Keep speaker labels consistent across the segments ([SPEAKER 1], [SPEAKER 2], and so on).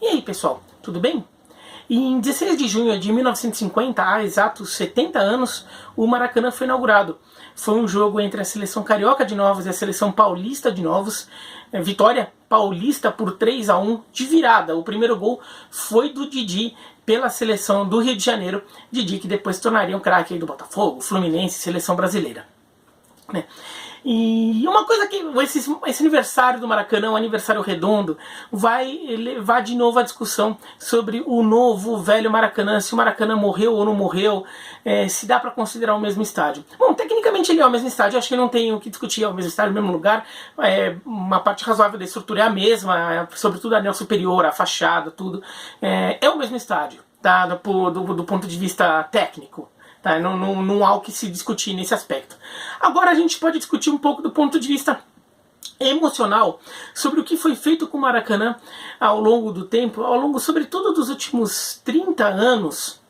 [SPEAKER 1] E aí, pessoal, tudo bem? Em 16 de junho de 1950, há exatos 70 anos, o Maracanã foi inaugurado. Foi um jogo entre a seleção carioca de Novos e a seleção paulista de Novos. Vitória paulista por 3-1 de virada. O primeiro gol foi do Didi pela seleção do Rio de Janeiro. Didi que depois se tornaria um craque do Botafogo, Fluminense, seleção brasileira. E uma coisa que esse aniversário do Maracanã, um aniversário redondo, vai levar de novo a discussão sobre o novo, o velho Maracanã, se o Maracanã morreu ou não morreu, se dá para considerar o mesmo estádio. Bom, tecnicamente ele é o mesmo estádio, acho que não tem o que discutir, é o mesmo estádio, no mesmo lugar, uma parte razoável da estrutura é a mesma, sobretudo a anel superior, a fachada, tudo, é o mesmo estádio, tá? do ponto de vista técnico. Tá? Não há o que se discutir nesse aspecto. Agora a gente pode discutir um pouco do ponto de vista emocional sobre o que foi feito com o Maracanã ao longo do tempo, ao longo sobretudo dos últimos 30 anos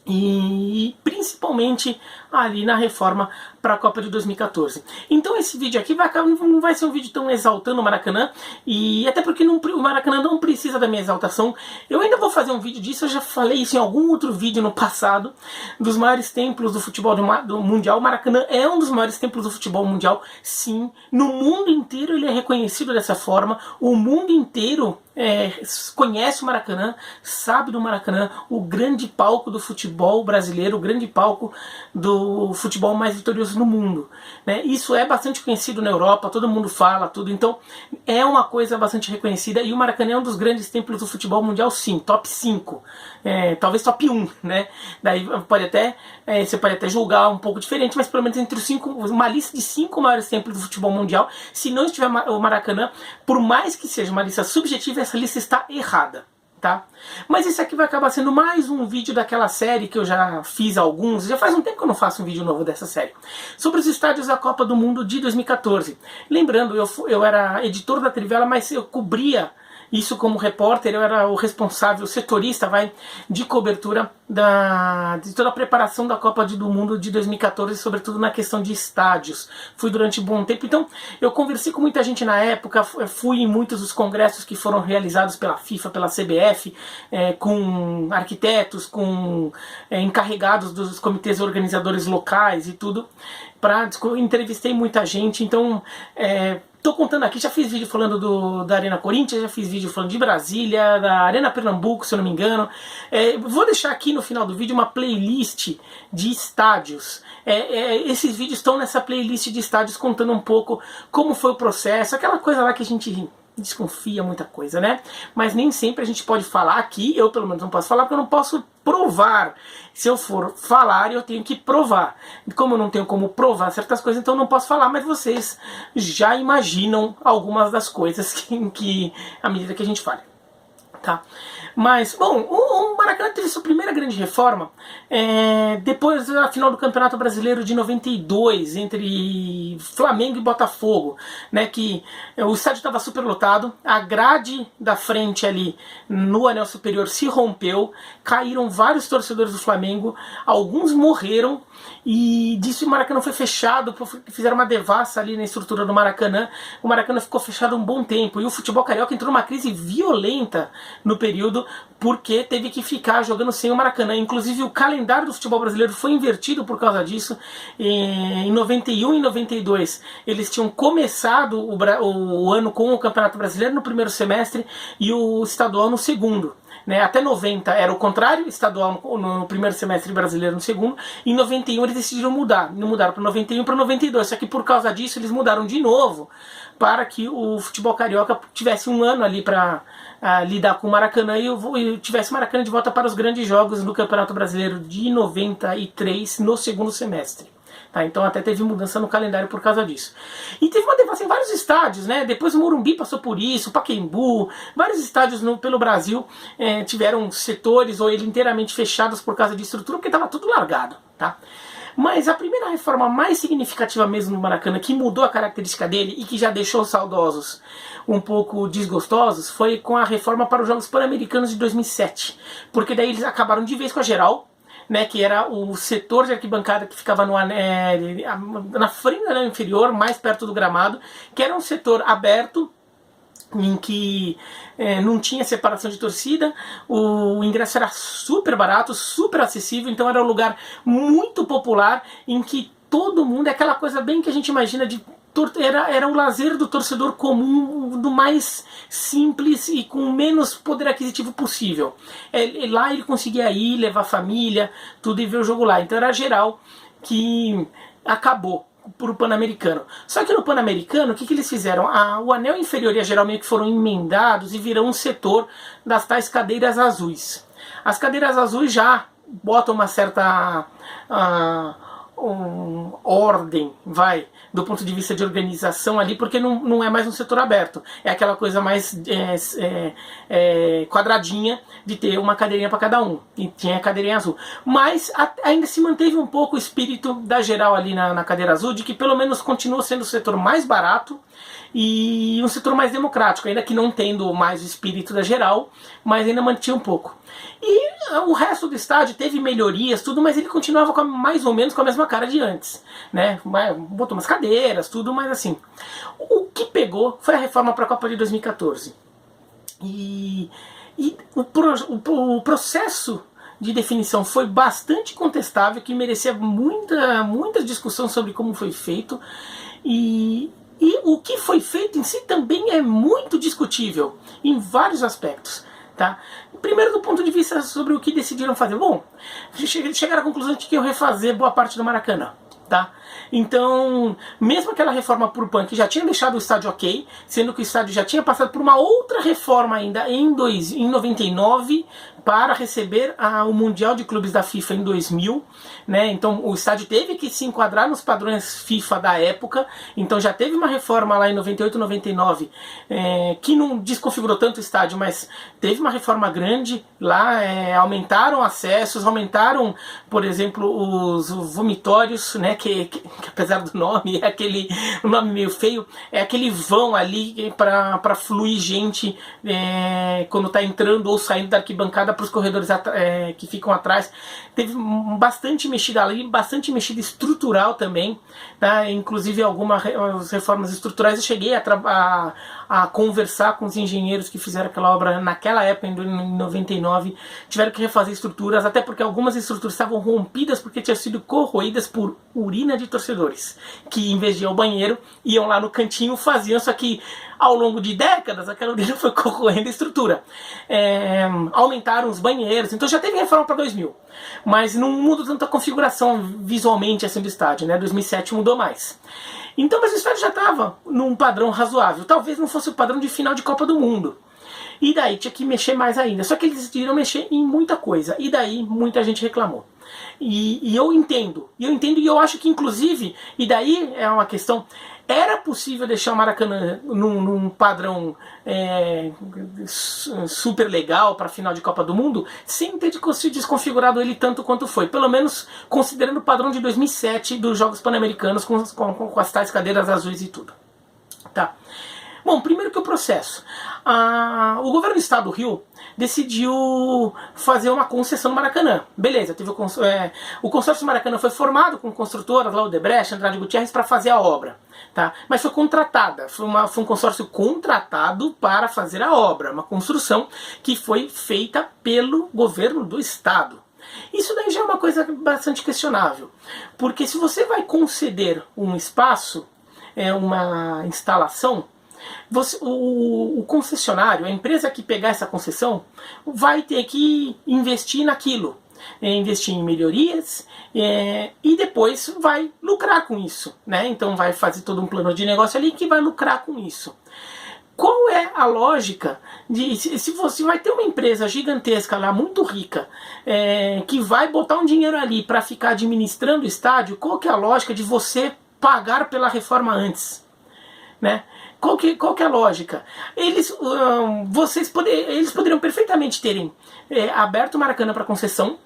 [SPEAKER 1] e principalmente ali na reforma para a Copa de 2014. Então esse vídeo aqui não vai ser um vídeo tão exaltando o Maracanã, e até porque o Maracanã não precisa da minha exaltação. Eu ainda vou fazer um vídeo disso, eu já falei isso em algum outro vídeo no passado, dos maiores templos do futebol do mundial. O Maracanã é um dos maiores templos do futebol mundial, sim. No mundo inteiro ele é reconhecido dessa forma, o mundo inteiro conhece o Maracanã, sabe do Maracanã, o grande palco do futebol brasileiro, o grande palco do futebol mais vitorioso no mundo, né? Isso é bastante conhecido na Europa, todo mundo fala, tudo, então é uma coisa bastante reconhecida, e o Maracanã é um dos grandes templos do futebol mundial, sim, top 5, talvez top 1, né? Daí você pode até julgar um pouco diferente, mas pelo menos entre os 5, uma lista de 5 maiores templos do futebol mundial, se não estiver o Maracanã, por mais que seja uma lista subjetiva, essa lista está errada. Tá? Mas esse aqui vai acabar sendo mais um vídeo daquela série que eu já fiz alguns, já faz um tempo que eu não faço um vídeo novo dessa série, sobre os estádios da Copa do Mundo de 2014. Lembrando, eu era editor da Trivela, mas eu cobria isso como repórter, eu era o responsável, o setorista, de cobertura de toda a preparação da Copa do Mundo de 2014, sobretudo na questão de estádios. Fui durante um bom tempo, então eu conversei com muita gente na época, fui em muitos dos congressos que foram realizados pela FIFA, pela CBF, com arquitetos, com encarregados dos comitês organizadores locais e tudo, entrevistei muita gente, então tô contando aqui, já fiz vídeo falando da Arena Corinthians, já fiz vídeo falando de Brasília, da Arena Pernambuco, se eu não me engano. Vou deixar aqui no final do vídeo uma playlist de estádios. Esses vídeos estão nessa playlist de estádios contando um pouco como foi o processo, aquela coisa lá que a gente desconfia muita coisa, né? Mas nem sempre a gente pode falar aqui, eu pelo menos não posso falar porque eu não posso provar. Se eu for falar, eu tenho que provar. Como eu não tenho como provar certas coisas, então eu não posso falar, mas vocês já imaginam algumas das coisas que à medida que a gente fala. Tá? Mas, bom, o Maracanã teve sua primeira grande reforma depois da final do Campeonato Brasileiro de 92, entre Flamengo e Botafogo, né, que o estádio estava superlotado, a grade da frente ali no anel superior se rompeu, caíram vários torcedores do Flamengo, alguns morreram, e disso o Maracanã foi fechado, fizeram uma devassa ali na estrutura do Maracanã. O Maracanã ficou fechado um bom tempo, e o futebol carioca entrou numa crise violenta no período, porque teve que ficar jogando sem o Maracanã. Inclusive o calendário do futebol brasileiro foi invertido por causa disso. Em 91 e 92 eles tinham começado o ano com o Campeonato Brasileiro no primeiro semestre e o estadual no segundo. Até 90 era o contrário, estadual no primeiro semestre, brasileiro no segundo. Em 91 eles decidiram mudar, não mudaram para 91 para 92, só que por causa disso eles mudaram de novo para que o futebol carioca tivesse um ano ali para lidar com o Maracanã e tivesse o Maracanã de volta para os grandes jogos no Campeonato Brasileiro de 93 no segundo semestre. Tá, então até teve mudança no calendário por causa disso. E teve uma devassa em vários estádios, né? Depois o Morumbi passou por isso, o Pacaembu, vários estádios pelo Brasil tiveram setores ou ele inteiramente fechados por causa de estrutura, porque estava tudo largado, tá? Mas a primeira reforma mais significativa mesmo no Maracanã, que mudou a característica dele e que já deixou os saudosos um pouco desgostosos, foi com a reforma para os Jogos Pan-Americanos de 2007. Porque daí eles acabaram de vez com a geral, né, que era o setor de arquibancada que ficava na frente da inferior, mais perto do gramado, que era um setor aberto, em que não tinha separação de torcida, o ingresso era super barato, super acessível, então era um lugar muito popular em que todo mundo, é aquela coisa bem que a gente imagina de era o lazer do torcedor comum, do mais simples e com o menos poder aquisitivo possível. Lá ele conseguia ir, levar a família, tudo e ver o jogo lá. Então era geral que acabou para o Pan-Americano. Só que no Pan-Americano, o que eles fizeram? O anel inferior e a geral meio que foram emendados e virou um setor das tais cadeiras azuis. As cadeiras azuis já botam uma certa ordem, do ponto de vista de organização ali, porque não é mais um setor aberto, é aquela coisa mais quadradinha de ter uma cadeirinha para cada um, e tinha a cadeirinha azul, mas ainda se manteve um pouco o espírito da geral ali na cadeira azul, de que pelo menos continua sendo o setor mais barato e um setor mais democrático, ainda que não tendo mais o espírito da geral, mas ainda mantinha um pouco. E o resto do estádio teve melhorias, tudo, mas ele continuava mais ou menos com a mesma cara de antes, né? Botou umas cadeiras, tudo, mas assim. O que pegou foi a reforma para a Copa de 2014. E o processo de definição foi bastante contestável, que merecia muita discussão sobre como foi feito. E o que foi feito em si também é muito discutível, em vários aspectos. Tá? Primeiro, do ponto de vista sobre o que decidiram fazer. Bom, chegaram à conclusão de que iam refazer boa parte do Maracanã. Tá? Então, mesmo aquela reforma por PAN, que já tinha deixado o estádio ok, sendo que o estádio já tinha passado por uma outra reforma ainda em 99, para receber o Mundial de Clubes da FIFA em 2000, né? Então o estádio teve que se enquadrar nos padrões FIFA da época, então já teve uma reforma lá em 98, 99, que não desconfigurou tanto o estádio, mas teve uma reforma grande lá, aumentaram acessos, aumentaram, por exemplo, os vomitórios, né? Que apesar do nome, um nome meio feio, é aquele vão ali para fluir gente quando está entrando ou saindo da arquibancada para os corredores que ficam atrás. Teve bastante mexida ali, bastante mexida estrutural também, tá? Inclusive algumas reformas estruturais. Eu cheguei a conversar com os engenheiros que fizeram aquela obra naquela época, em 99, tiveram que refazer estruturas, até porque algumas estruturas estavam rompidas porque tinham sido corroídas por urina de torcedores, que em vez de ir ao banheiro, iam lá no cantinho, faziam, só que ao longo de décadas aquela urina foi corroendo a estrutura. Aumentaram os banheiros, então já teve reforma para 2000, mas não mudou tanto a configuração visualmente assim do estádio, né? 2007 mudou mais. Então, mas o estádio já estava num padrão razoável. Talvez não fosse o padrão de final de Copa do Mundo. E daí tinha que mexer mais ainda. Só que eles decidiram mexer em muita coisa. E daí muita gente reclamou. E eu entendo. E eu acho que, inclusive, e daí é uma questão... Era possível deixar o Maracanã num padrão super legal para a final de Copa do Mundo, sem ter desconfigurado ele tanto quanto foi. Pelo menos considerando o padrão de 2007 dos Jogos Pan-Americanos com as tais cadeiras azuis e tudo. Tá. Bom, primeiro que o processo. O governo do estado do Rio decidiu fazer uma concessão no Maracanã. Beleza, teve o consórcio do Maracanã foi formado com construtoras, lá o Odebrecht, Andrade Gutierrez, para fazer a obra. Tá? Mas foi contratada, foi um consórcio contratado para fazer a obra, uma construção que foi feita pelo governo do estado. Isso daí já é uma coisa bastante questionável, porque se você vai conceder um espaço, uma instalação, o concessionário, a empresa que pegar essa concessão, vai ter que investir naquilo, investir em melhorias e depois vai lucrar com isso, né? Então vai fazer todo um plano de negócio ali que vai lucrar com isso. Qual é a lógica de se você vai ter uma empresa gigantesca lá, muito rica, que vai botar um dinheiro ali para ficar administrando o estádio? Qual que é a lógica de você pagar pela reforma antes, né? Qual que é a lógica? Eles poderiam perfeitamente terem aberto o Maracanã para concessão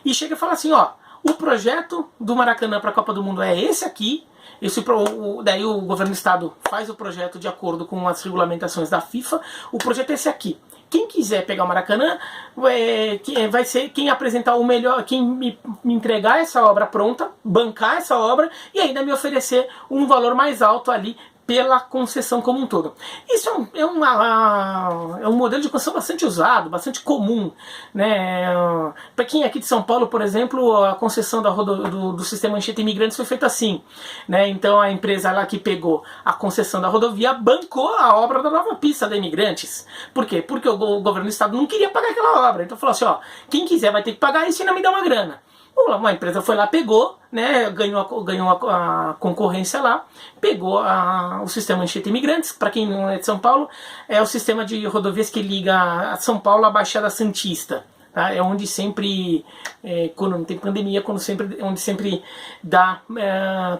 [SPEAKER 1] e chega e fala assim, ó, o projeto do Maracanã para a Copa do Mundo é esse aqui. Daí o governo do estado faz o projeto de acordo com as regulamentações da FIFA. O projeto é esse aqui. Quem quiser pegar o Maracanã vai ser quem apresentar o melhor, quem me entregar essa obra pronta, bancar essa obra e ainda me oferecer um valor mais alto ali pela concessão como um todo. Isso é um modelo de concessão bastante usado, bastante comum, né? Para quem é aqui de São Paulo, por exemplo, a concessão do sistema Anchieta Imigrantes foi feita assim, né? Então a empresa lá que pegou a concessão da rodovia bancou a obra da nova pista da Imigrantes. Por quê? Porque o governo do estado não queria pagar aquela obra. Então falou assim, ó, quem quiser vai ter que pagar isso e ainda me dá uma grana. Uma empresa foi lá, pegou, né, ganhou a concorrência lá, pegou o sistema Anchieta Imigrantes. Para quem não é de São Paulo, é o sistema de rodovias que liga a São Paulo à Baixada Santista. Tá? É onde sempre, quando não tem pandemia, onde sempre dá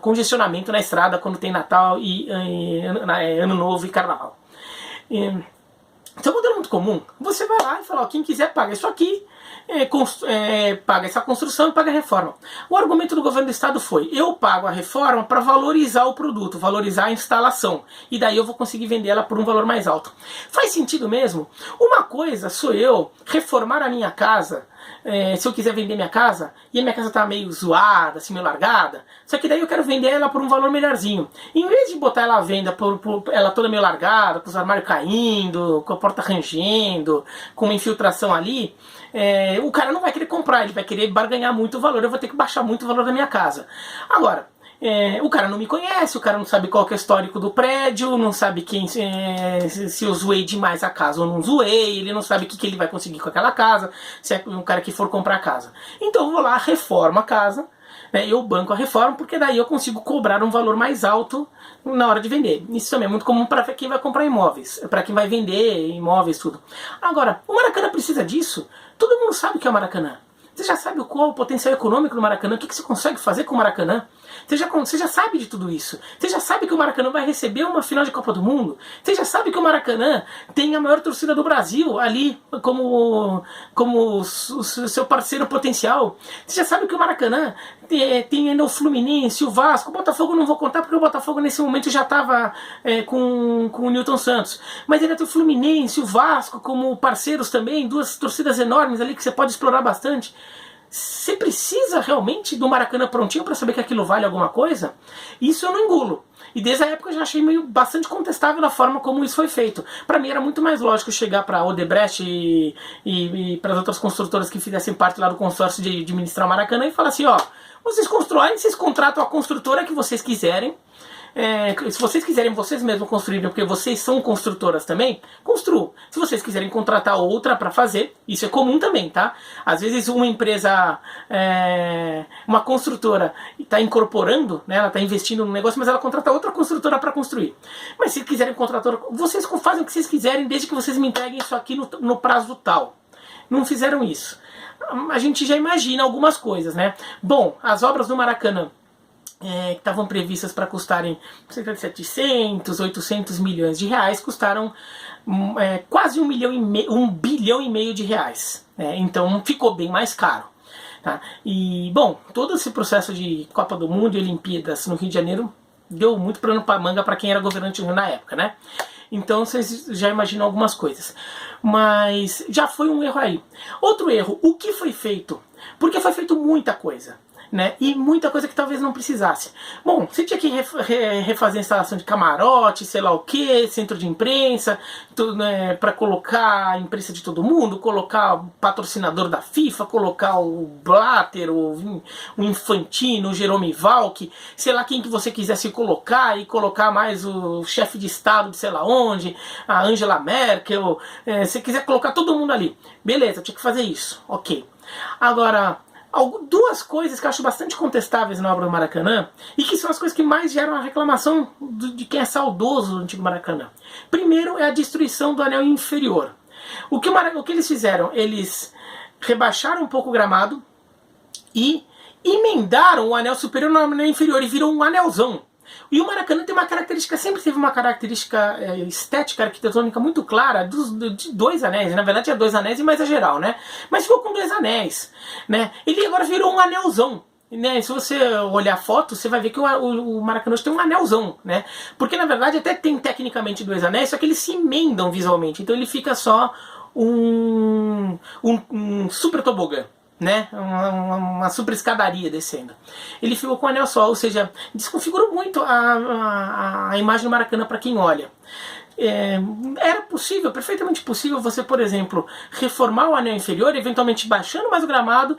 [SPEAKER 1] congestionamento na estrada quando tem Natal e Ano Novo e Carnaval. Então é um modelo muito comum. Você vai lá e fala, ó, quem quiser paga isso aqui, paga essa construção e paga a reforma. O argumento do governo do estado foi, eu pago a reforma para valorizar o produto, valorizar a instalação, e daí eu vou conseguir vender ela por um valor mais alto. Faz sentido mesmo? Uma coisa sou eu reformar a minha casa, se eu quiser vender minha casa, e a minha casa tá meio zoada, assim, meio largada, só que daí eu quero vender ela por um valor melhorzinho. Em vez de botar ela à venda por ela toda meio largada, com os armários caindo, com a porta rangendo, com uma infiltração ali, o cara não vai querer comprar, ele vai querer barganhar muito o valor, eu vou ter que baixar muito o valor da minha casa. Agora, o cara não me conhece, o cara não sabe qual que é o histórico do prédio, não sabe se eu zoei demais a casa ou não zoei, ele não sabe o que ele vai conseguir com aquela casa, se é um cara que for comprar a casa. Então eu vou lá, reformo a casa, né, eu banco a reforma, porque daí eu consigo cobrar um valor mais alto na hora de vender. Isso também é muito comum para quem vai comprar imóveis, para quem vai vender imóveis, tudo. Agora, o Maracanã precisa disso? Todo mundo sabe o que é o Maracanã. Você já sabe qual o potencial econômico do Maracanã, o que você consegue fazer com o Maracanã. Você já sabe de tudo isso. Você já sabe que o Maracanã vai receber uma final de Copa do Mundo. Você já sabe que o Maracanã tem a maior torcida do Brasil ali como o seu parceiro potencial. Você já sabe que o Maracanã tem ainda o Fluminense, o Vasco. O Botafogo não vou contar porque o Botafogo nesse momento já estava com o Newton Santos. Mas ainda tem o Fluminense, o Vasco como parceiros também, duas torcidas enormes ali que você pode explorar bastante. Você precisa realmente do Maracanã prontinho para saber que aquilo vale alguma coisa? Isso eu não engulo. E desde a época eu já achei bastante contestável a forma como isso foi feito. Para mim era muito mais lógico chegar para a Odebrecht e para as outras construtoras que fizessem parte lá do consórcio de administrar o Maracanã e falar assim, ó, vocês constroem, vocês contratam a construtora que vocês quiserem. Se vocês quiserem vocês mesmos construírem, porque vocês são construtoras também, construam. Se vocês quiserem contratar outra para fazer, isso é comum também, tá? Às vezes uma empresa, uma construtora está incorporando, né, ela está investindo no negócio, mas ela contrata outra construtora para construir. Mas se quiserem contratar, vocês fazem o que vocês quiserem, desde que vocês me entreguem isso aqui no prazo tal. Não fizeram isso. A gente já imagina algumas coisas, né? Bom, as obras do Maracanã, que estavam previstas para custarem cerca de 700, 800 milhões de reais, custaram quase 1 bilhão e meio de reais. Então ficou bem mais caro. Tá? E, bom, todo esse processo de Copa do Mundo e Olimpíadas no Rio de Janeiro deu muito pano para manga para quem era governante na época, né? Então vocês já imaginam algumas coisas. Mas já foi um erro aí. Outro erro, o que foi feito? Porque foi feito muita coisa. Né? E muita coisa que talvez não precisasse. Bom, você tinha que refazer a instalação de camarote, sei lá o que, centro de imprensa, né, para colocar a imprensa de todo mundo, colocar o patrocinador da FIFA, colocar o Blatter, o Infantino, o Jerome Valk, sei lá quem que você quisesse colocar, e colocar mais o chefe de estado de sei lá onde, a Angela Merkel, se quiser colocar todo mundo ali. Beleza, tinha que fazer isso, ok. Agora, duas coisas que eu acho bastante contestáveis na obra do Maracanã e que são as coisas que mais geram a reclamação de quem é saudoso do antigo Maracanã. Primeiro é a destruição do anel inferior. O que eles fizeram? Eles rebaixaram um pouco o gramado e emendaram o anel superior no anel inferior e virou um anelzão. E o Maracanã tem uma característica, sempre teve uma característica estética, arquitetônica muito clara de dois anéis. Na verdade é 2 anéis e mais a geral, né? Mas ficou com 2 anéis, né? Ele agora virou um anelzão. Né? Se você olhar a foto, você vai ver que o Maracanã tem um anelzão, né? Porque na verdade até tem tecnicamente 2 anéis, só que eles se emendam visualmente. Então ele fica só um super tobogã. né? Uma super escadaria descendo. Ele ficou com o anel só, ou seja, desconfigurou muito a imagem do Maracanã para quem olha. Era possível, perfeitamente possível, você, por exemplo, reformar o anel inferior, eventualmente baixando mais o gramado,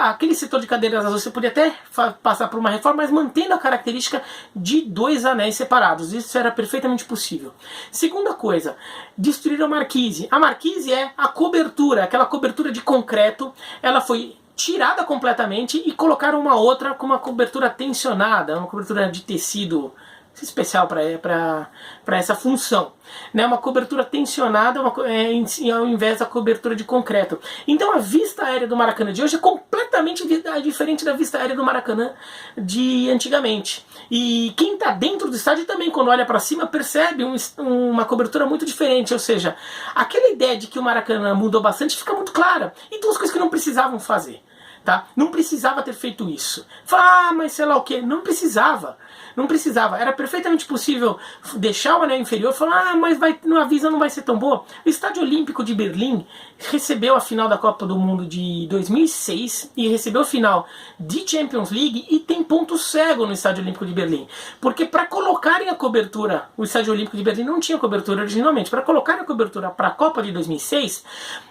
[SPEAKER 1] aquele setor de cadeiras azuis, você podia até passar por uma reforma, mas mantendo a característica de 2 anéis separados. Isso era perfeitamente possível. Segunda coisa, destruir a marquise. A marquise é a cobertura, aquela cobertura de concreto, ela foi tirada completamente e colocaram uma outra com uma cobertura tensionada, uma cobertura de tecido especial para essa função, né? Uma cobertura tensionada ao invés da cobertura de concreto. Então a vista aérea do Maracanã de hoje é completamente diferente da vista aérea do Maracanã de antigamente. E quem está dentro do estádio também, quando olha para cima, percebe uma cobertura muito diferente. Ou seja, aquela ideia de que o Maracanã mudou bastante fica muito clara. E 2 coisas que não precisavam fazer. Tá? Não precisava ter feito isso. Fala, mas sei lá o que. Não precisava. Não precisava. Era perfeitamente possível deixar o anel inferior e falar, mas a visa não vai ser tão boa. O Estádio Olímpico de Berlim recebeu a final da Copa do Mundo de 2006 e recebeu a final de Champions League e tem ponto cego no Estádio Olímpico de Berlim. Porque para colocarem a cobertura, o Estádio Olímpico de Berlim não tinha cobertura originalmente. Para colocarem a cobertura para a Copa de 2006,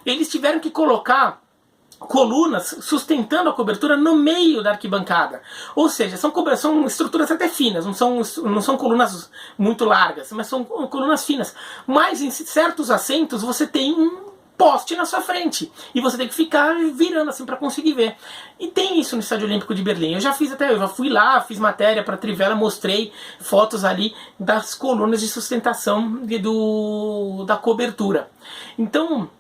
[SPEAKER 1] eles tiveram que colocar colunas sustentando a cobertura no meio da arquibancada. Ou seja, são estruturas até finas, não são colunas muito largas, mas são colunas finas. Mas em certos assentos você tem um poste na sua frente e você tem que ficar virando assim para conseguir ver. E tem isso no Estádio Olímpico de Berlim. Eu já fui lá, fiz matéria para Trivela, mostrei fotos ali das colunas de sustentação da cobertura. Então,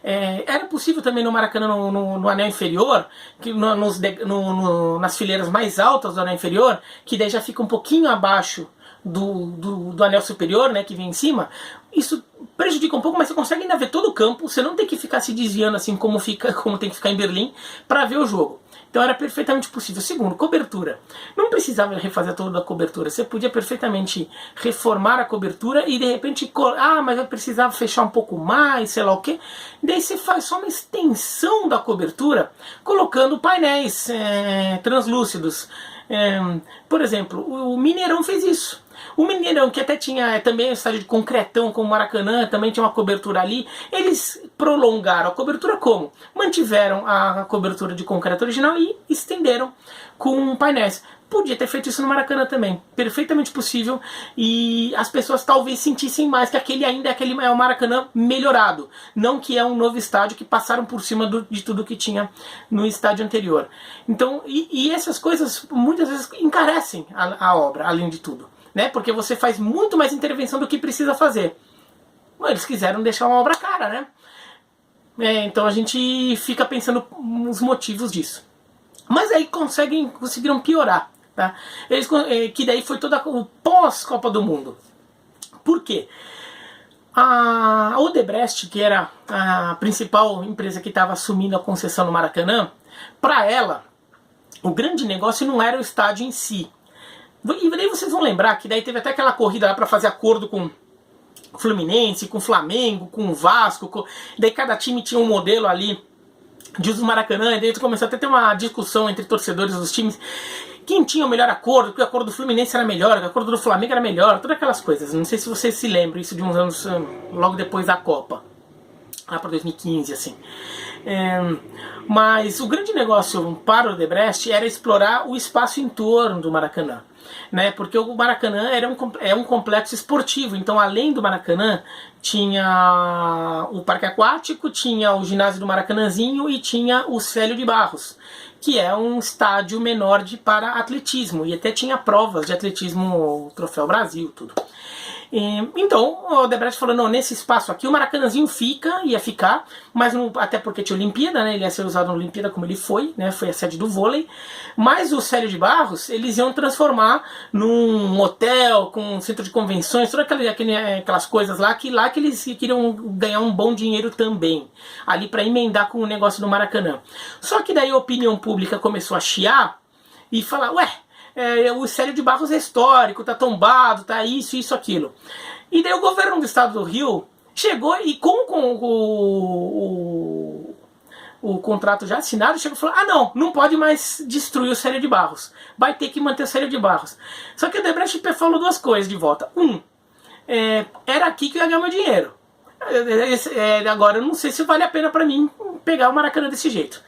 [SPEAKER 1] era possível também no Maracanã, no anel inferior, que nas fileiras mais altas do anel inferior, que daí já fica um pouquinho abaixo do anel superior, né, que vem em cima. Isso prejudica um pouco, mas você consegue ainda ver todo o campo. Você não tem que ficar se desviando assim como tem que ficar em Berlim para ver o jogo. Então era perfeitamente possível. Segundo, cobertura. Não precisava refazer toda a cobertura. Você podia perfeitamente reformar a cobertura e de repente, mas eu precisava fechar um pouco mais, sei lá o que. Daí você faz só uma extensão da cobertura, colocando painéis translúcidos. Por exemplo, o Mineirão fez isso. O Mineirão, que até tinha também um estádio de concretão como o Maracanã, também tinha uma cobertura ali. Eles prolongaram a cobertura como? Mantiveram a cobertura de concreto original e estenderam com painéis. Podia ter feito isso no Maracanã também, perfeitamente possível, e as pessoas talvez sentissem mais que aquele ainda é o Maracanã melhorado, não que é um novo estádio que passaram por cima de tudo que tinha no estádio anterior. Então, e essas coisas muitas vezes encarecem a obra, além de tudo, né? Porque você faz muito mais intervenção do que precisa fazer. Bom, eles quiseram deixar uma obra cara, né? Então a gente fica pensando nos motivos disso. Mas aí conseguiram piorar. Tá? Que daí foi toda o pós-Copa do Mundo. Por quê? A Odebrecht, que era a principal empresa que estava assumindo a concessão no Maracanã, para ela, o grande negócio não era o estádio em si. E daí vocês vão lembrar que daí teve até aquela corrida lá para fazer acordo com o Fluminense, com o Flamengo, com o Vasco. Daí cada time tinha um modelo ali de uso do Maracanã, e daí começou até a ter uma discussão entre torcedores dos times. Quem tinha o melhor acordo, porque o acordo do Fluminense era melhor, o acordo do Flamengo era melhor, todas aquelas coisas. Não sei se vocês se lembram isso de uns anos logo depois da Copa, lá para 2015, assim. Mas o grande negócio para o Odebrecht era explorar o espaço em torno do Maracanã, né? Porque o Maracanã é um complexo esportivo, então além do Maracanã tinha o Parque Aquático, tinha o ginásio do Maracanãzinho e tinha o Célio de Barros, que é um estádio menor para atletismo, e até tinha provas de atletismo, Troféu Brasil, tudo. Então o Odebrecht falou, não, nesse espaço aqui o Maracanãzinho ia ficar, mas até porque tinha Olimpíada, né, ele ia ser usado na Olimpíada como ele foi, né, foi a sede do vôlei, mas o Célio de Barros eles iam transformar num hotel, com um centro de convenções, todas aquelas coisas lá que eles queriam ganhar um bom dinheiro também, ali para emendar com o negócio do Maracanã. Só que daí a opinião pública começou a chiar e falar, o Célio de Barros é histórico, tá tombado, tá isso, aquilo. E daí o governo do estado do Rio chegou e com o contrato já assinado, chegou e falou: ah, não pode mais destruir o Célio de Barros, vai ter que manter o Célio de Barros. Só que o Odebrecht falou duas coisas de volta. Era aqui que eu ia ganhar meu dinheiro. Agora eu não sei se vale a pena para mim pegar o Maracanã desse jeito.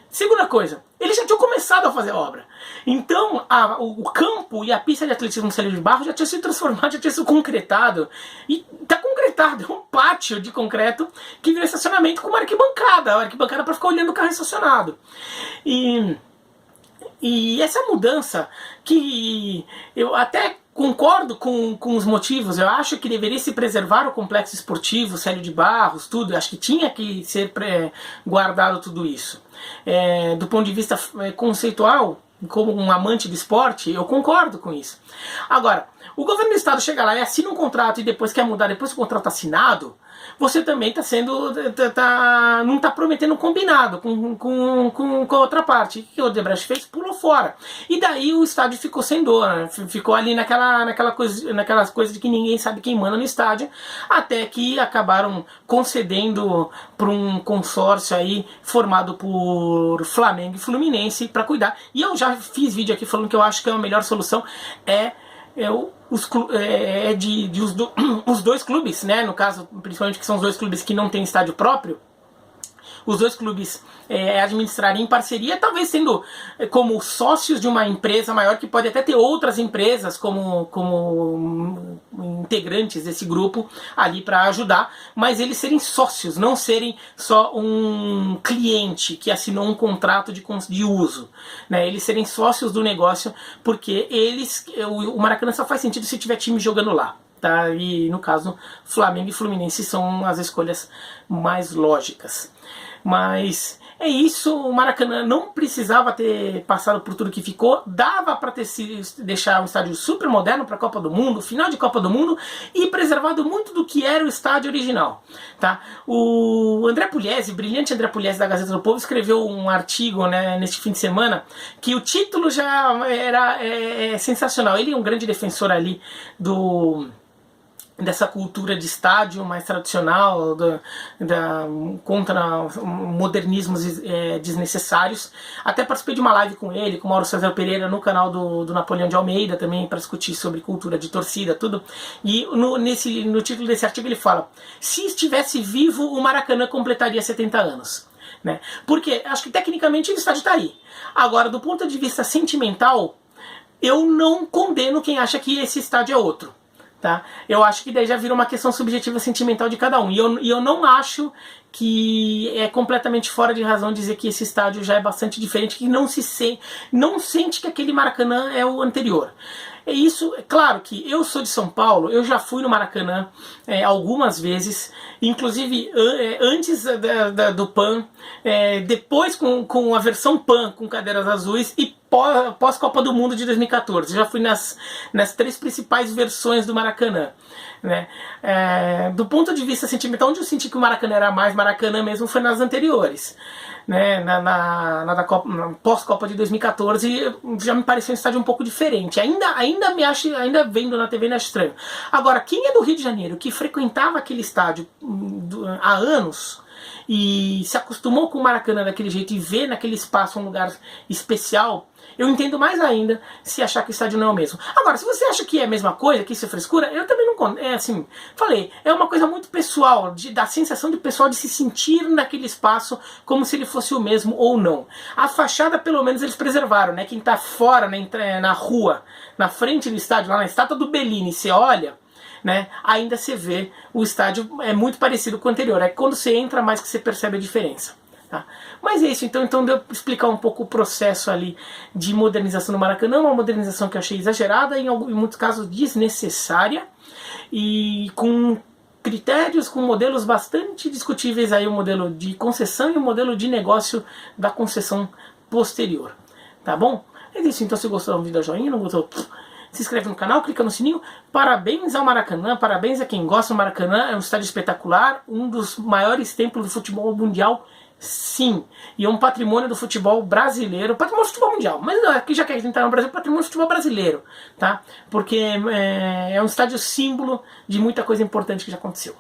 [SPEAKER 1] Segunda coisa, eles já tinham começado a fazer a obra. Então o campo e a pista de atletismo Célio de Barros já tinha sido transformado, já tinha sido concretado. E está concretado, é um pátio de concreto que virou estacionamento com uma arquibancada para ficar olhando o carro estacionado. E essa mudança, que eu até concordo com os motivos, eu acho que deveria se preservar o complexo esportivo, Célio de Barros, tudo, eu acho que tinha que ser guardado tudo isso. Do ponto de vista conceitual, como um amante do esporte, eu concordo com isso. Agora, o governo do estado chega lá e assina um contrato e depois quer mudar, depois que o contrato está assinado, você também está sendo, não está prometendo um combinado com a outra parte. O que o Odebrecht fez? Pulou fora. E daí o estádio ficou sem dono, né? Ficou ali naquelas coisas de que ninguém sabe quem manda no estádio, até que acabaram concedendo para um consórcio aí formado por Flamengo e Fluminense para cuidar. E eu já fiz vídeo aqui falando que eu acho que a melhor solução os dois clubes, né, no caso, principalmente que são os dois clubes que não têm estádio próprio, os dois clubes administrarem em parceria, talvez sendo como sócios de uma empresa maior, que pode até ter outras empresas como integrantes desse grupo ali para ajudar, mas eles serem sócios, não serem só um cliente que assinou um contrato de uso, né? Eles serem sócios do negócio, porque o Maracanã só faz sentido se tiver time jogando lá. Tá? E no caso, Flamengo e Fluminense são as escolhas mais lógicas. Mas é isso, o Maracanã não precisava ter passado por tudo que ficou, dava para deixar um estádio super moderno para a Copa do Mundo, final de Copa do Mundo, e preservado muito do que era o estádio original. Tá? O André Pugliese, brilhante André Pugliese da Gazeta do Povo, escreveu um artigo, né, neste fim de semana, que o título já era sensacional. Ele é um grande defensor ali dessa cultura de estádio mais tradicional, contra modernismos desnecessários. Até participei de uma live com ele, com o Mauro César Pereira, no canal do Napoleão de Almeida, também para discutir sobre cultura de torcida, tudo. E no título desse artigo ele fala: se estivesse vivo, o Maracanã completaria 70 anos. Né? Porque acho que tecnicamente o estádio está aí. Agora, do ponto de vista sentimental, eu não condeno quem acha que esse estádio é outro. Tá? Eu acho que daí já vira uma questão subjetiva sentimental de cada um. E eu não acho que é completamente fora de razão dizer que esse estádio já é bastante diferente, que não sente que aquele Maracanã é o anterior. É isso, é claro que eu sou de São Paulo, eu já fui no Maracanã algumas vezes, inclusive antes do PAN, depois com a versão PAN com cadeiras azuis e pós-Copa do Mundo de 2014. Já fui nas 3 principais versões do Maracanã. Né? Do ponto de vista sentimental, onde eu senti que o Maracanã era mais Maracanã mesmo foi nas anteriores. Né? Na pós-Copa de 2014 já me pareceu um estádio um pouco diferente. Ainda vendo na TV, não acho estranho. Agora, quem é do Rio de Janeiro, que frequentava aquele estádio há anos e se acostumou com o Maracanã daquele jeito e vê naquele espaço um lugar especial, eu entendo mais ainda se achar que o estádio não é o mesmo. Agora, se você acha que é a mesma coisa, que isso é frescura, eu também não... é uma coisa muito pessoal, da sensação do pessoal de se sentir naquele espaço como se ele fosse o mesmo ou não. A fachada, pelo menos, eles preservaram, né? Quem tá fora, na rua, na frente do estádio, lá na estátua do Bellini, você olha, né, ainda se vê o estádio é muito parecido com o anterior. É quando você entra mais que você percebe a diferença. Tá? Mas é isso, então deu para explicar um pouco o processo ali de modernização do Maracanã, uma modernização que eu achei exagerada, em muitos casos desnecessária, e com critérios, com modelos bastante discutíveis, aí o modelo de concessão e o modelo de negócio da concessão posterior. Tá bom? É isso, então se gostou do vídeo, dá joinha, não gostou, se inscreve no canal, clica no sininho. Parabéns ao Maracanã, parabéns a quem gosta do Maracanã, é um estádio espetacular, um dos maiores templos do futebol mundial. Sim, e é um patrimônio do futebol brasileiro, patrimônio do futebol mundial, mas aqui já que a gente está no Brasil, patrimônio do futebol brasileiro, tá? Porque é um estádio símbolo de muita coisa importante que já aconteceu.